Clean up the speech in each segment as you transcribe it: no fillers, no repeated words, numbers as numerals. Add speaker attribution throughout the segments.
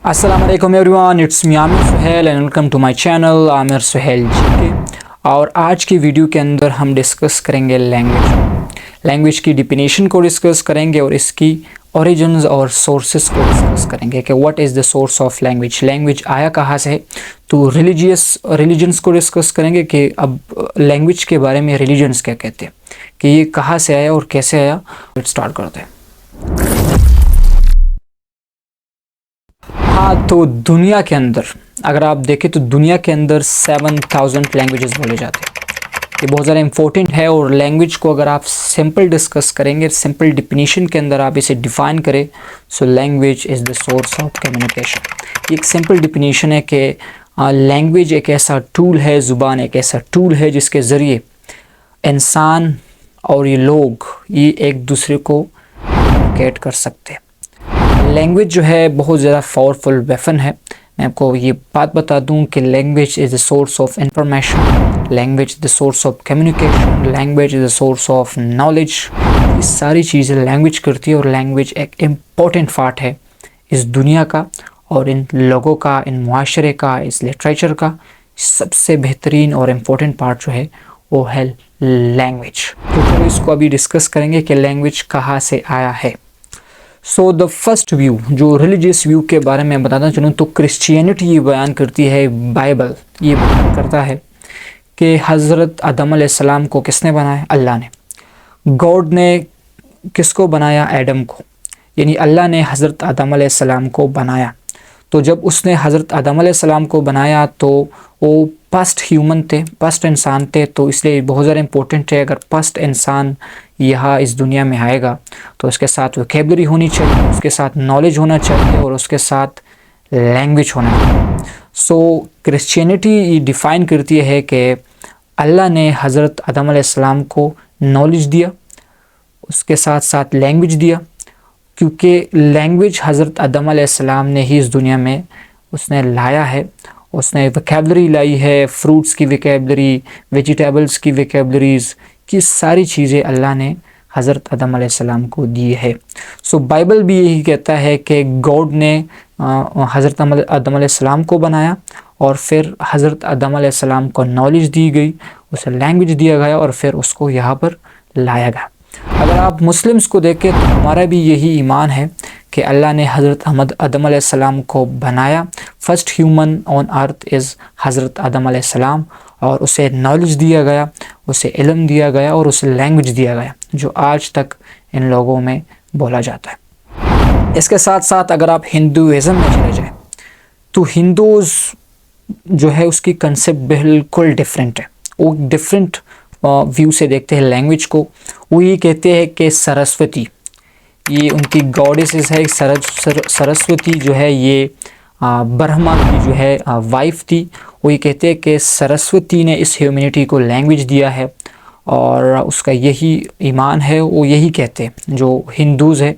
Speaker 1: अस्सलामुअलैकुम everyone, it's me Aamir Suhail and welcome to my channel Aamir Suhail GK. और आज की वीडियो के अंदर हम डिस्कस करेंगे लैंग्वेज की डिफिनीशन को डिस्कस करेंगे और इसकी ओरिजिन्स और सोर्सेस को डिस्कस करेंगे कि what is the source of language आया कहाँ से है। तो रिलीजन्स को डिस्कस करेंगे कि अब लैंग्वेज के बारे में रिलीजन्स क्या कहते हैं, कि ये कहाँ से आया और कैसे आया। स्टार्ट करते हैं। हाँ, तो दुनिया के अंदर अगर आप देखें तो दुनिया के अंदर 7000 लैंग्वेजेस बोले जाते हैं। ये बहुत ज़्यादा इंपॉर्टेंट है। और लैंग्वेज को अगर आप सिंपल डिस्कस करेंगे, सिंपल डिफिनीशन के अंदर आप इसे डिफ़ाइन करें, so language is the source of communication. एक सिंपल डिफिनीशन है कि लैंग्वेज एक ऐसा टूल है, ज़ुबान एक ऐसा टूल है जिसके ज़रिए इंसान और ये लोग ये एक दूसरे को कम्युनिकेट कर सकते हैं। लैंग्वेज जो है बहुत ज़्यादा पावरफुल वेपन है। मैं आपको ये बात बता दूं कि language is the source of information, language is the source of communication, language is the source of knowledge. ये सारी चीज़ें लैंग्वेज करती है और लैंग्वेज एक इम्पॉर्टेंट पार्ट है इस दुनिया का और इन लोगों का, इन मुआशरे का, इस लिटरेचर का। सबसे बेहतरीन और इम्पोर्टेंट पार्ट जो है वो है लैंग्वेज। तो चलो इसको अभी डिस्कस करेंगे कि लैंग्वेज कहाँ से आया है। सो द फर्स्ट व्यू, जो रिलीजियस व्यू के बारे में बताना चलूँ तो क्रिश्चियनिटी ये बयान करती है, बाइबल ये बयान करता है कि हज़रत आदम अलैहिस्सलाम को किसने बनाया? अल्लाह ने। गॉड ने किसको बनाया? एडम को। यानी अल्लाह ने हज़रत आदम अलैहिस्सलाम को बनाया। तो जब उसने हज़रत आदम अलैहिस्सलाम को बनाया तो वो फर्स्ट ह्यूमन थे, फर्स्ट इंसान थे। तो इसलिए बहुत ज़्यादा इंपॉर्टेंट है, अगर फर्स्ट इंसान यहाँ इस दुनिया में आएगा तो उसके साथ वोकैबुलरी होनी चाहिए, उसके साथ नॉलेज होना चाहिए और उसके साथ लैंग्वेज होना चाहिए। सो क्रिश्चियनिटी डिफ़ाइन करती है कि अल्लाह ने हज़रत आदम अलैहिस्सलाम को नॉलेज दिया, उसके साथ साथ लैंग्वेज दिया, क्योंकि लैंग्वेज हज़रत आदम अलैहिस्सलाम ने ही इस दुनिया में उसने लाया है। उसने वोकैबुलरी लाई है, फ्रूट्स की वोकैबुलरी, वेजिटेबल्स की वोकैबुलरीज़ की सारी चीज़ें अल्लाह ने हज़रत आदम अलैहिस्सलाम को दी है। सो बाइबल भी यही कहता है कि गॉड ने हज़रत आदम अलैहिस्सलाम को बनाया और फिर हज़रत आदम अलैहिस्सलाम को नॉलेज दी गई, उसे लैंग्वेज दिया गया और फिर उसको यहाँ पर लाया गया। अगर आप मुस्लिम्स को देखें तो हमारा भी यही ईमान है कि अल्लाह ने हज़रत आदम अलैहिस्सलाम को बनाया। First human on earth is हज़रत आदम अलैहिस्सलाम और उसे नॉलेज दिया गया, उसे इल्म दिया गया और उसे लैंग्वेज दिया गया जो आज तक इन लोगों में बोला जाता है। इसके साथ साथ अगर आप हिंदुज़म में चले जाएँ तो हिंदूज़ जो है उसकी कंसेप्ट बिल्कुल डिफरेंट है। वो डिफरेंट व्यू से देखते हैं लैंग्वेज को। वो ये कहते हैं कि सरस्वती ये उनकी गॉडेसेस है। सरस्वती जो है ये ब्रह्मा की जो है वाइफ थी। वो ये कहते हैं कि सरस्वती ने इस ह्यूमैनिटी को लैंग्वेज दिया है और उसका यही ईमान है। वो यही कहते हैं जो हिंदूज़ है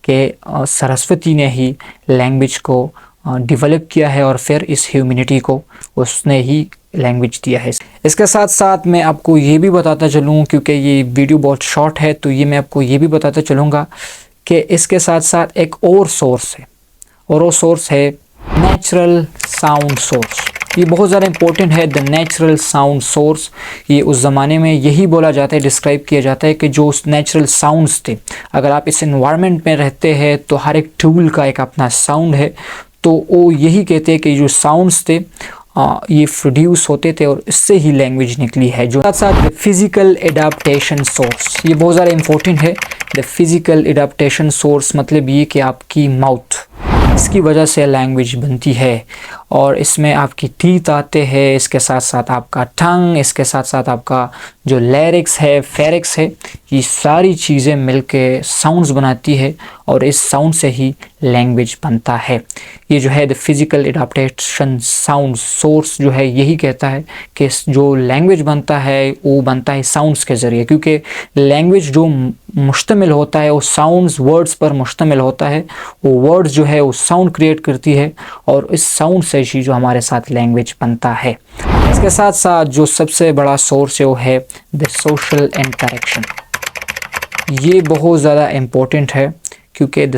Speaker 1: कि सरस्वती ने ही लैंग्वेज को डेवलप किया है और फिर इस ह्यूमैनिटी को उसने ही लैंग्वेज दिया है। इसके साथ साथ मैं आपको ये भी बताता चलूँ, क्योंकि ये वीडियो बहुत शॉर्ट है तो ये मैं आपको ये भी बताता चलूँगा कि इसके साथ साथ एक और सोर्स है और वो सोर्स है नेचुरल साउंड सोर्स। ये बहुत ज़्यादा इंपॉर्टेंट है, द नेचुरल साउंड सोर्स। ये उस ज़माने में यही बोला जाता है, डिस्क्राइब किया जाता है कि जो उस नेचुरल साउंड्स थे, अगर आप इस एनवायरनमेंट में रहते हैं तो हर एक टूल का एक अपना साउंड है। तो वो यही कहते हैं कि जो साउंड्स थे ये प्रोड्यूस होते थे और इससे ही लैंग्वेज निकली है। जो साथ साथ फिज़िकल एडाप्टेशन सोर्स, ये बहुत ज़्यादा इंपॉर्टेंट है। द फिज़िकल एडाप्टेशन सोर्स मतलब ये कि आपकी माउथ, इसकी वजह से लैंग्वेज बनती है और इसमें आपकी टीथ आते हैं, इसके साथ साथ आपका टंग, इसके साथ साथ आपका जो लैरिक्स है, फेरिक्स है, ये सारी चीज़ें मिलके साउंड्स बनाती है और इस साउंड से ही लैंग्वेज बनता है। ये जो है the physical adaptation sound source जो है यही कहता है कि जो लैंग्वेज बनता है वो बनता है साउंड्स के ज़रिए, क्योंकि लैंग्वेज जो मुश्तमिल होता है वो साउंड्स, वर्ड्स पर मुश्तमिल होता है। वो वर्ड्स जो है वो साउंड क्रिएट करती है और इस साउंड से ही जो हमारे साथ लैंग्वेज बनता है। इसके साथ साथ जो सबसे बड़ा सोर्स है वो है द सोशल इंटरेक्शन। ये बहुत ज़्यादा इम्पोर्टेंट है क्योंकि द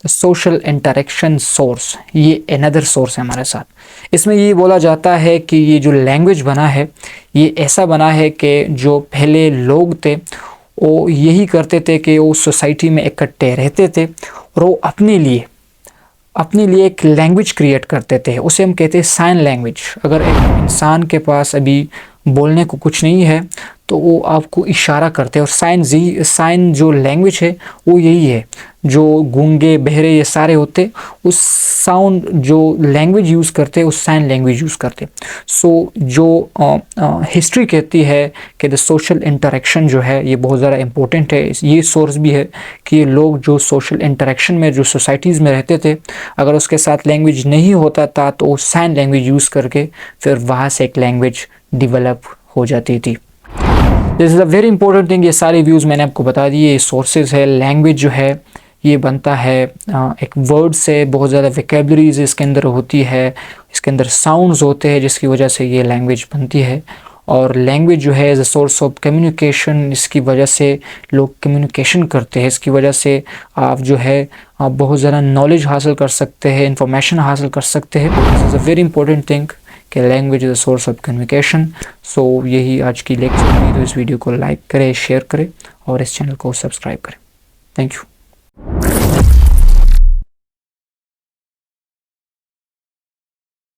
Speaker 1: सोशल इंटरेक्शन सोर्स, ये अनदर सोर्स है हमारे साथ। इसमें ये बोला जाता है कि ये जो लैंग्वेज बना है ये ऐसा बना है कि जो पहले लोग थे वो यही करते थे कि वो सोसाइटी में इकट्ठे रहते थे और वो अपने लिए एक लैंग्वेज क्रिएट करते थे, उसे हम कहते हैं साइन लैंग्वेज। अगर एक इंसान के पास अभी बोलने को कुछ नहीं है तो वो आपको इशारा करते हैं, और साइन जो लैंग्वेज है वो यही है। जो गूंगे बहरे ये सारे होते उस साउंड जो लैंग्वेज यूज़ करते उस साइन लैंग्वेज यूज़ करते। सो जो हिस्ट्री कहती है कि द सोशल इंटरेक्शन जो है ये बहुत ज़्यादा इम्पोर्टेंट है। ये सोर्स भी है कि ये लोग जो सोशल इंटरेक्शन में जो सोसाइटीज़ में रहते थे अगर उसके साथ लैंग्वेज नहीं होता था तो वो साइन लैंग्वेज यूज़ करके फिर वहाँ से एक लैंग्वेज डिवेलप हो जाती थी। This is a very important thing. ये सारे व्यूज़ मैंने आपको बता दिए, ये सोर्सेज है। लैंग्वेज जो है ये बनता है एक वर्ड से, बहुत ज़्यादा वोकैबुलरीज इसके अंदर होती है, इसके अंदर साउंड्स होते हैं जिसकी वजह से ये लैंग्वेज बनती है। और लैंग्वेज जो है as a source of communication, इसकी वजह से लोग कम्युनिकेशन करते हैं, इसकी वजह से आप जो है आप बहुत ज़्यादा नॉलेज हासिल कर सकते हैं, इंफॉर्मेशन हासिल कर सकते हैं। This is a very important thing कि language is a source of communication. So यही आज की लेक्चर हुई, तो इस वीडियो को लाइक करें, शेयर करें और इस चैनल को सब्सक्राइब करें। Thank you.